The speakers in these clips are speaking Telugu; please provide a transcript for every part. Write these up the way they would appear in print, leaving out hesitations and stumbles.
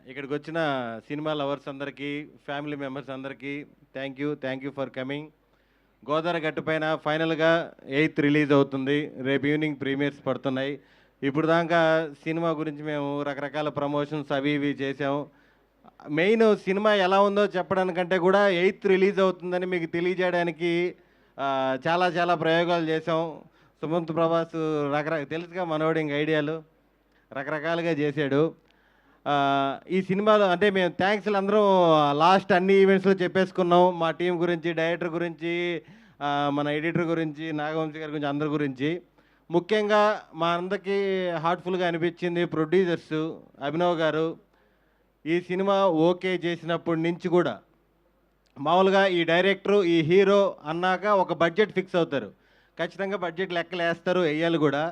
ఇక్కడికి వచ్చిన సినిమా లవర్స్ అందరికీ, ఫ్యామిలీ మెంబర్స్ అందరికీ thank you for coming. Godavari గట్టు పైన ఫైనల్గా 8th రిలీజ్ అవుతుంది. రేపు ఈవినింగ్ ప్రీమియర్స్ పడుతున్నాయి. ఇప్పుడు దాకా సినిమా గురించి మేము రకరకాల ప్రమోషన్స్ అవి ఇవి చేసాము. మెయిన్ సినిమా ఎలా ఉందో చెప్పడానికంటే కూడా 8th రిలీజ్ అవుతుందని మీకు తెలియజేయడానికి చాలా చాలా ప్రయోగాలు చేసాం. సుమంత్ ప్రభాస్ తెలుసుగా మనోడు ఇంక ఐడియాలు రకరకాలుగా చేశాడు. ఈ సినిమాలో అంటే మేము థ్యాంక్స్లు అందరం లాస్ట్ అన్ని ఈవెంట్స్లో చెప్పేసుకున్నాం. మా టీం గురించి, డైరెక్టర్ గురించి, మన ఎడిటర్ గురించి, నాగవంశీ గారి గురించి, అందరి గురించి. ముఖ్యంగా మా అందరికీ హార్ట్ఫుల్గా అనిపించింది ప్రొడ్యూసర్స్ అభినవ్ గారు. ఈ సినిమా ఓకే చేసినప్పటి నుంచి కూడా మామూలుగా ఈ డైరెక్టరు, ఈ హీరో అన్నాక ఒక బడ్జెట్ ఫిక్స్ అవుతారు. ఖచ్చితంగా బడ్జెట్ లెక్కలు వేస్తారు, వేయాలి కూడా.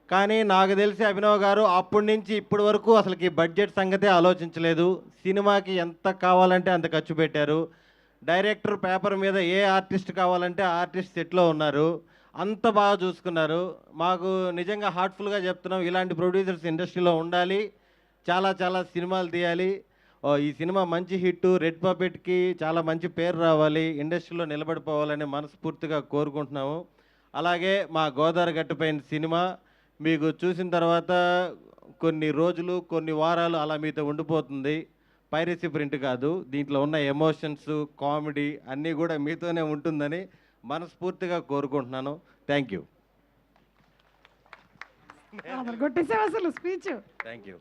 కానీ నాకు తెలిసి అభినవ్ గారు అప్పటి నుంచి ఇప్పటి వరకు అసలుకి బడ్జెట్ సంగతే ఆలోచించలేదు. సినిమాకి ఎంత కావాలంటే అంత ఖర్చు పెట్టారు. డైరెక్టర్ పేపర్ మీద ఏ ఆర్టిస్ట్ కావాలంటే ఆ ఆర్టిస్ట్ సెట్లో ఉన్నారు. అంత బాగా చూసుకున్నారు. మాకు నిజంగా హార్ట్ఫుల్గా చెప్తున్నాం, ఇలాంటి ప్రొడ్యూసర్స్ ఇండస్ట్రీలో ఉండాలి. చాలా చాలా సినిమాలు తీయాలి. ఈ సినిమా మంచి హిట్, రెడ్ పపెట్కి చాలా మంచి పేరు రావాలి, ఇండస్ట్రీలో నిలబడిపోవాలని మనస్ఫూర్తిగా కోరుకుంటున్నాము. అలాగే మా గోదావరి గట్టుపైన సినిమా మీకు చూసిన తర్వాత కొన్ని రోజులు, కొన్ని వారాలు అలా మీతో ఉండిపోతుంది. పైరసీ ప్రింట్ కాదు. దీంట్లో ఉన్న ఎమోషన్స్, కామెడీ అన్నీ కూడా మీతోనే ఉంటుందని మనస్ఫూర్తిగా కోరుకుంటున్నాను. Thank you. అసలు స్పీచ్. Thank you.